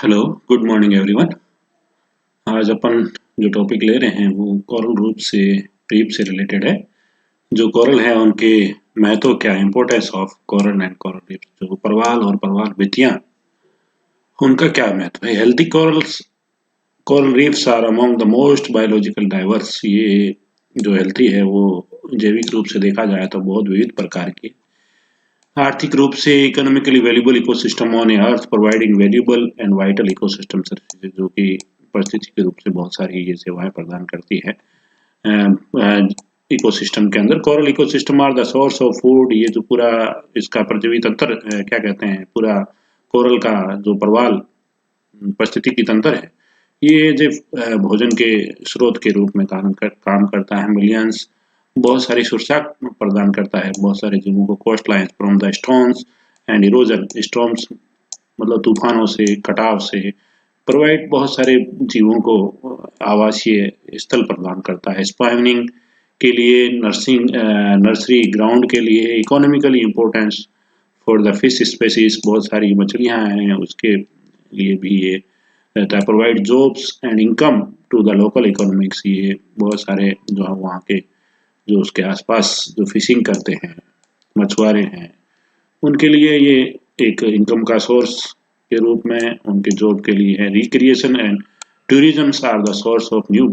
Hello, good morning everyone. आज अपन जो topic ले रहे हैं वो कोरल रूप से रीफ से रिलेटेड है। जो कोरल है उनके महत्व क्या, importance of coral and coral reef, जो प्रवाल और प्रवाल भित्तियां उनका क्या महत्व है। Healthy corals coral reefs are among the most biological diverse. ये जो हेल्थी है वो जैविक रूप से देखा जाए तो बहुत विविध प्रकार की, आर्थिक रूप से economically valuable ecosystem on earth providing valuable and vital ecosystem services, जो कि पारिस्थितिक रूप से बहुत सारी ये सेवाएं प्रदान करती है इकोसिस्टम के अंदर। Coral ecosystem are the source of food. ये जो पूरा इसका प्रजनन तंत्र क्या कहते हैं, पूरा कोरल का जो प्रवाल पारिस्थितिकी तंत्र है, ये जो भोजन के स्रोत के रूप में काम करता है। मिलियंस बहुत सारी सुरक्षा प्रदान करता है बहुत सारे जीवों को। Coast line from the storms and erosion, storms मतलब तूफानों से, कटाव से प्रोवाइड बहुत सारे जीवों को आवासीय स्थल प्रदान करता है। स्पॉनिंग के लिए, नर्सरी ग्राउंड के लिए, economically importance for the fish species, बहुत सारी मछलियां हैं उसके लिए भी ये रहता है। Provide jobs and income to the local economics. ये बहुत सारे जो है वहाँ के जो उसके आसपास जो फिशिंग करते हैं मछुआरे हैं उनके लिए ये एक इनकम का सोर्स के रूप में उनके जॉब के लिए है। Recreation and tourism are the source of new,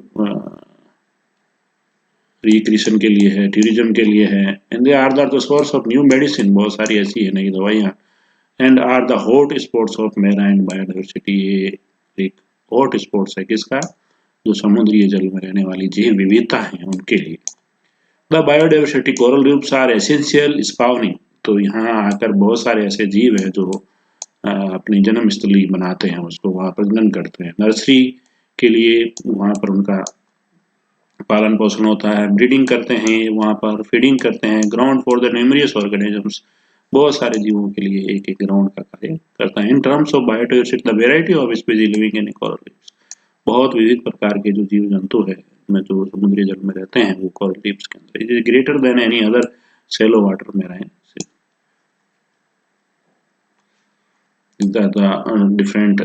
recreation के लिए है, टूरिज्म के लिए है। And they are the source of new medicine, बहुत सारी ऐसी है नई दवाइयाँ। And are the hot spots of marine biodiversity. ये एक हॉट स्पॉट्स है किसका, जो समुद्री जल में रहने वाली जैव विविधता है उनके लिए। The biodiversity coral reefs are essential spawning. तो यहाँ आकर बहुत सारे ऐसे जीव हैं जो अपनी जन्म स्थली बनाते हैं, उसको वहाँ प्रजनन करते हैं। नर्सरी के लिए वहाँ पर उनका पालन पोषण होता है, ब्रीडिंग करते हैं वहाँ पर, फीडिंग करते हैं। Ground for the numerous organisms, बहुत सारे जीवों के लिए एक एक ग्राउंड का कार्य करता है। In terms of biodiversity the variety of species living in coral reefs, बहुत विविध प्रकार के जो जीव जंतु है में जो समुद्री जल में रहते हैं वो कोरल रीफ्स के अंदर। It is greater than any other shallow water marine. the different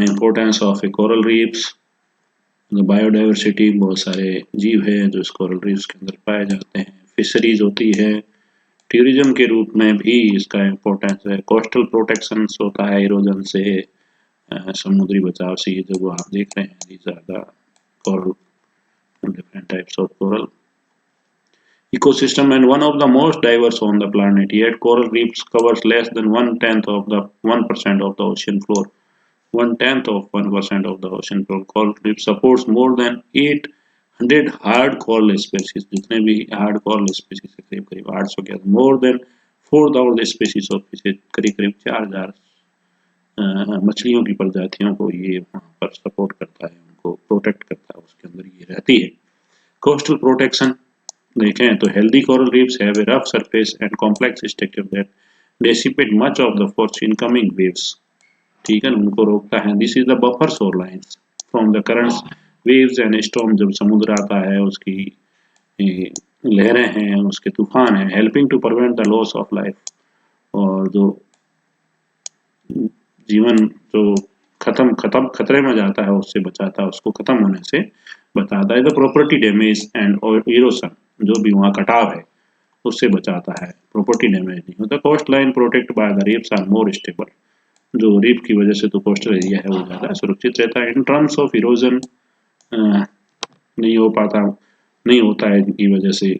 importance of a coral reefs, biodiversity, बहुत सारे जीव है जो इस कोरल रीफ्स के अंदर पाए जाते हैं। फिशरीज होती है, टूरिज्म के रूप में भी इसका इम्पोर्टेंस है। कोस्टल प्रोटेक्शन होता है इरोजन से, समुद्री बचाव से। ये जो आप देख रहे हैं these are the coral, different types of coral ecosystem and one of the most diverse on the planet. Yet coral reefs covers less than 1/10 of the 1% of the ocean floor. 1/10 of 1% of the ocean floor. Coral reef supports more than 800 hard coral species. जितने भी hard coral species है करीब करीब 800 के, more than 4,000 species of fishes, करीब करीब 4,000 मछलियों की प्रजातियों को ये वहाँ पर सपोर्ट करता है, उनको प्रोटेक्ट करता है, उसके अंदर ये रहती है। कोस्टल प्रोटेक्शन देखें तो healthy coral reefs have a rough surface and complex structure that dissipate much of the force incoming waves. ठीक है, उनको रोकता है। दिस इज द बफर शोर lines from the currents, waves and storm. जब समुद्र आता है उसकी लहरें हैं, उसके तूफान हैं, helping to prevent the loss of life, और जो जीवन जो खत्म खतरे में जाता है उससे बचाता है, उसको खत्म होने से बचाता है। The property damage and erosion, जो भी वहाँ कटाव है उससे बचाता है, प्रॉपर्टी डैमेज नहीं होता। Coast line protect by the reefs are more stable, जो रीफ की वजह से तो कोस्टल एरिया है वो ज़्यादा सुरक्षित रहता है। इन टर्म्स ऑफ इरोजन नहीं हो पाता, नहीं होता है इनकी वजह से।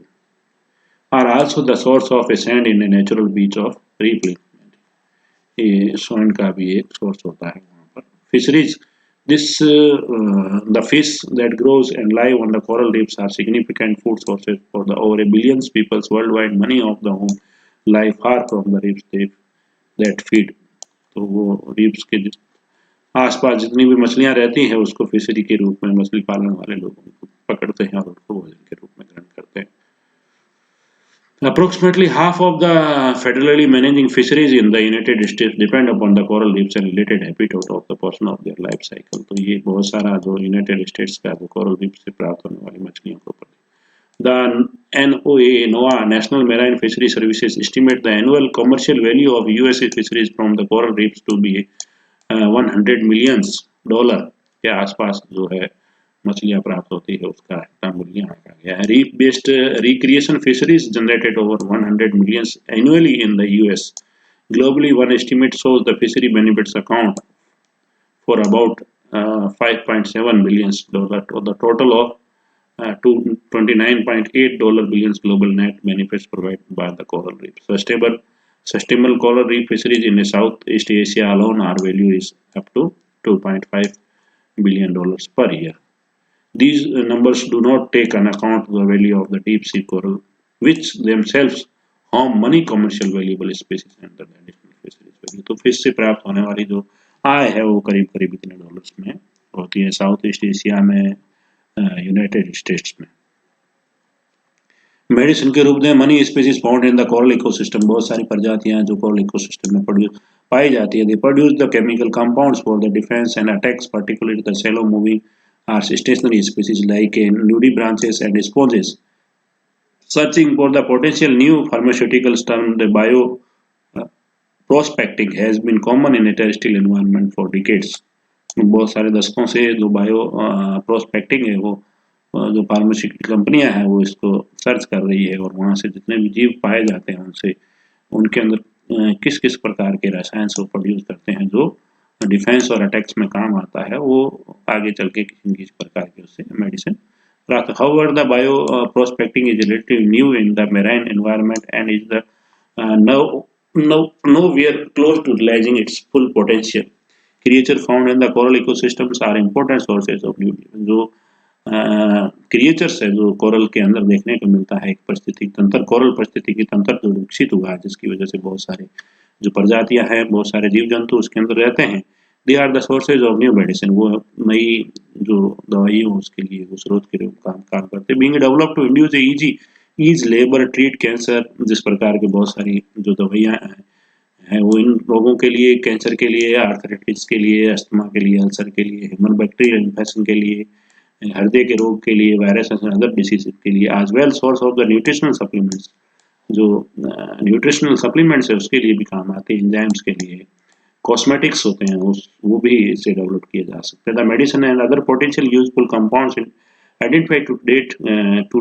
Are also the source of a sand in a natural beach of reef link, ये सैंड का भी एक सोर्स होता है वहाँ पर। Fisheries, this the fish that grows and live on the coral reefs are significant food sources for the over a billions peoples worldwide. Many of the whom live far from the reefs they that feed, तो वो reefs के आसपास जितनी भी मछलियां रहती हैं उसको फिशरी के रूप में मछली पालन वाले लोग उनको पकड़ते हैं और उनको भोजन के रूप में ग्रहण करते हैं। Approximately half of the federally managing fisheries in the United States depend upon the coral reefs and related habitat of the portion of their life cycle. तो ये बहुत सारा जो यूनाइटेड स्टेट्स का जो कोरल रीफ से प्राप्त होने वाली मछलियों के ऊपर। The NOAA National Marine Fisheries Services estimate the annual commercial value of USA fisheries from the coral reefs to be $100 millions के आसपास जो है मछलियां प्राप्त होती है, उसका इतना मूल्य आंका गया है। Reef based recreation fisheries generated over 100 millions annually in the US. Globally, one estimate shows the fishery benefits account for about $5.7 billion to the total of $29.8 billion global net benefits provided by the coral reef. Sustainable coral reef fisheries in Southeast Asia alone are value is up to $2.5 billion per year. These numbers do not take an account the value of the deep sea coral, which themselves harm many commercial valuable species under the additional fisheries value. तो fish से प्राप्त होने वाली जो आय है वो करीब करीब इतने डॉलर्स में होती है साउथ ईस्ट एशिया में, यूनाइटेड स्टेट्स में। मेडिसिन के रूप में money species found in the coral ecosystem, बहुत सारी प्रजातियां जो कोरल इकोसिस्टम में पाई जाती है। They produce the chemical compounds for the defence and attacks, particularly the shallow moving or stationary species like nudibranchs and sponges. Searching for the potential new pharmaceuticals termed bio prospecting has been common in a terrestrial environment for decades. बहुत सारे दशकों से जो bio prospecting है वो जो pharmaceutical कंपनियां हैं वो इसको सर्च कर रही है और वहां से जितने भी जीव पाए जाते हैं उनसे उनके अंदर किस किस प्रकार के रसायन से प्रोड्यूस करते हैं जो डिफेंस और अटैक्स में काम आता है, वो आगे चल के किस प्रकार के उससे मेडिसिन प्राप्त। However, the bio prospecting is relatively new in the marine environment and is the nowhere close to realizing its full potential. Creatures found in the coral ecosystems are important sources of new जो creatures है जो coral के अंदर देखने को मिलता है, एक परिस्थिति तंत्र, कोरल परिस्थिति तंत्र जो विकसित हुआ है जिसकी वजह से बहुत सारे जो प्रजातियां हैं, बहुत सारे जीव जंतु उसके अंदर रहते हैं। They are the sources of new medicine, वो नई जो दवाइयों उसके लिए वो स्रोत के रूप काम करते हैं। Being developed to induce ease labour treat cancer, जिस प्रकार के बहुत सारी जो दवाइयां हैं वो इन रोगों के लिए, कैंसर के लिए, आर्थराइटिस के लिए, अस्थमा के लिए, अल्सर के लिए, ह्यूमन बैक्टीरियल इन्फेक्शन के लिए, हृदय के रोग के लिए, वायरस एंड अदर डिसीज के लिए, as well source of the nutritional supplements, जो न्यूट्रिशनल सप्लीमेंट्स है उसके लिए भी काम आते हैं, एंजाइम्स के लिए, कॉस्मेटिक्स होते हैं वो भी इससे डेवलप किए जा सकते हैं। The medicine and other potential useful compounds identified to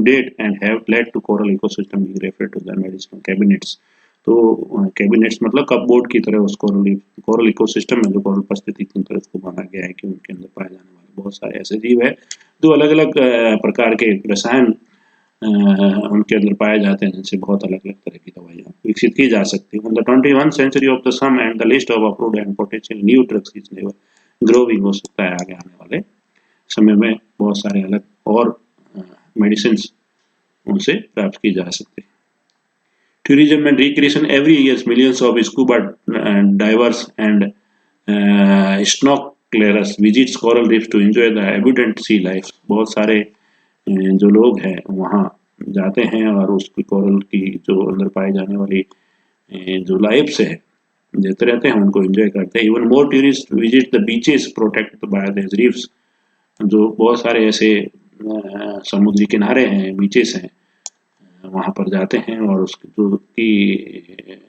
date and have led to coral ecosystem being referred to the medicinal cabinets. तो कैबिनेट्स मतलब कपबोर्ड की तरह उस कोरल इकोसिस्टम में जो कोरल परिस्थिति तंत्र को माना गया है कि उनके अंदर पाए जाने वाले बहुत सारे ऐसे जीव है जो अलग अलग प्रकार के रसायन उनके अंदर पाए जाते हैं जिनसे बहुत अलग अलग तरह की दवाइयाँ विकसित की जा सकती हैं। The 21st century of the sum and the list of approved and potential new drugs is never growing, हो सकता है आगे आने वाले समय में बहुत सारे अलग और मेडिसिन उनसे प्राप्त की जा सकती है। Tourism and recreation, every year millions of scuba divers and snorkelers visits coral reefs to enjoy the abundant sea life. बहुत सारे जो लोग हैं वहाँ जाते हैं और उसकी कोरल की जो अंदर पाई जाने वाली जो लाइफ्स है देते रहते हैं, उनको एंजॉय करते हैं। Even more tourist visit the beaches protected by the reefs, जो बहुत सारे ऐसे समुद्री किनारे हैं, बीचेस हैं, वहाँ पर जाते हैं और उसकी जो की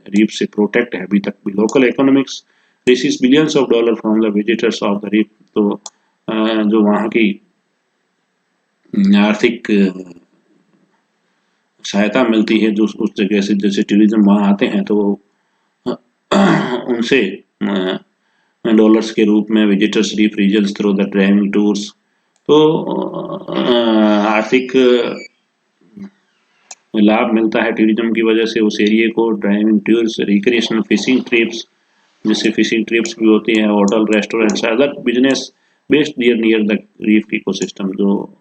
रीफ से प्रोटेक्ट है अभी तक भी। Local economics receives billions of dollar from the visitors of the reef, तो जो वहाँ की आर्थिक सहायता मिलती है जो उस जगह से, जैसे टूरिज्म वहाँ आते हैं तो उनसे डॉलर्स के रूप में visitors reef regions through the driving tours, तो आर्थिक लाभ मिलता है टूरिज्म की वजह से उस एरिया को। Driving tours, recreational fishing trips, जिससे फिशिंग ट्रिप्स भी होती हैं, hotel, restaurants, other business based near the reef ecosystem, जो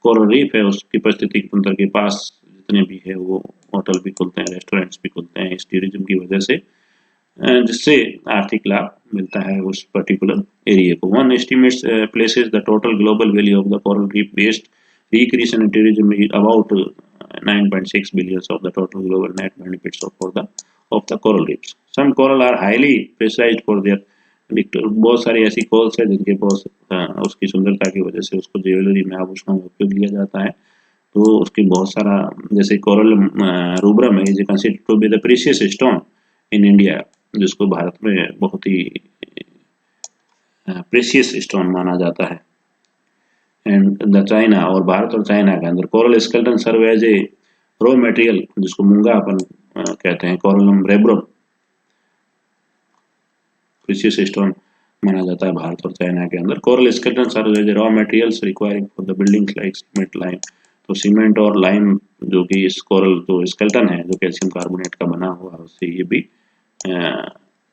कोरल रीफ है उसकी परिस्थिति तंत्र के पास जितने भी है वो होटल भी खुलते हैं, रेस्टोरेंट्स भी खुलते हैं इस टूरिज्म की वजह से, जिससे आर्थिक लाभ मिलता है उस पर्टिकुलर एरिया को। One estimates places the total global value of the coral reef based recreation and tourism is about 9.6 billion of the total global net benefits of the coral reefs. Some coral are highly prized for their, बहुत सारी ऐसी corals है जिनके बहुत उसकी सुंदरता की वजह से उसको ज्वेलरी में, आभूषणों में उपयोग लिया जाता है। तो उसकी बहुत सारा, जैसे कोरल रूब्रम है, is considered to be the precious stone in India, जिसको भारत में बहुत ही प्रेशियस स्टोन माना जाता है। एंड द चाइना, और भारत और चाइना के अंदर coral skeleton serve as a raw material, जिसको मूंगा अपन कहते हैं, कोरलम रेब्रम प्रेशियस स्टोन माना जाता है भारत और चाइना के अंदर। Coral skeleton serve as raw materials requiring for the buildings like cement lime. तो सीमेंट और लाइम जो कि इस कोरल जो स्केलेटन है जो कैल्शियम कार्बोनेट का बना हुआ है, उससे ये भी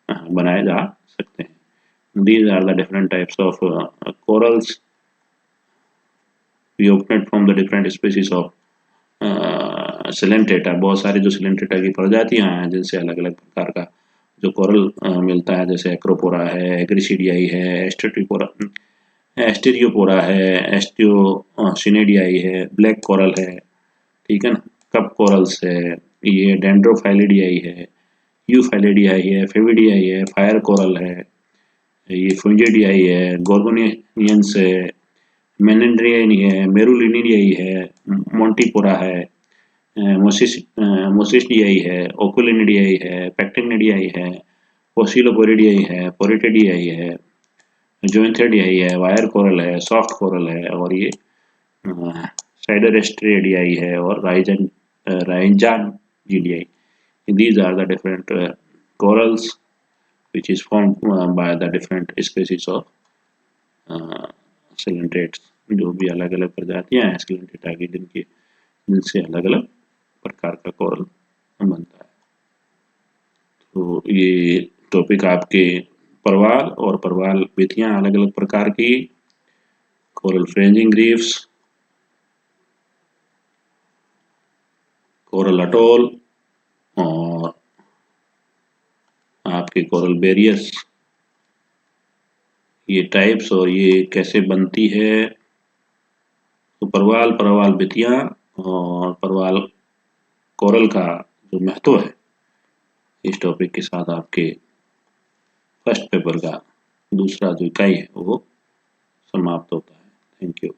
बनाए जा सकते हैं। These are the different types of corals we obtained from the different species of Coelenterata. बहुत सारी जो सिलेंटेटा की प्रजातियां हैं जिनसे अलग अलग प्रकार का जो कोरल मिलता है, जैसे एक्रोपोरा है, एग्रिसीडियाई है, एस्टेरियोपोरा है, एस्टियोसिनेडियाई है, ब्लैक कोरल है, ठीक है ना, कप कोरल्स है, ये डेंड्रोफाइलिडियाई है, यूफाइलिडियाई है, फेविडियाई है, फायर कोरल है, ये फुंजिडियाई है, गोर्गोनियंस है, मेनेंड्रियाई है, मेरुलिनिडियाई है, मोंटीपोरा है, मोसिसडियाई है, ओकुलिनिडियाई है, पैक्टिनिडियाई है, पोसिलोपोरिडियाई है, पोरिटिडियाई है, जोइंथिडियाई है, वायर कोरल है, सॉफ्ट कोरल है, और ये साइडरेस्ट्रियडियाई है, और राइजानजिडियाई। These are the different corals which is formed by the different species of coelenterates, जो भी अलग अलग प्रजातियां हैं सिलेंट्रेटा की, जिनसे अलग अलग प्रकार का कोरल बनता है। तो ये टॉपिक आपके परवाल और परवाल विधियां अलग अलग प्रकार की, कोरल फ्रेंजिंग रीफ्स, कोरल अटोल, और आपके कोरल बैरियर्स, ये टाइप्स और ये कैसे बनती है। तो परवाल विधियां और परवाल कोरल का जो महत्व है, इस टॉपिक के साथ आपके फर्स्ट पेपर का दूसरा जो इकाई है वो समाप्त होता है। Thank you.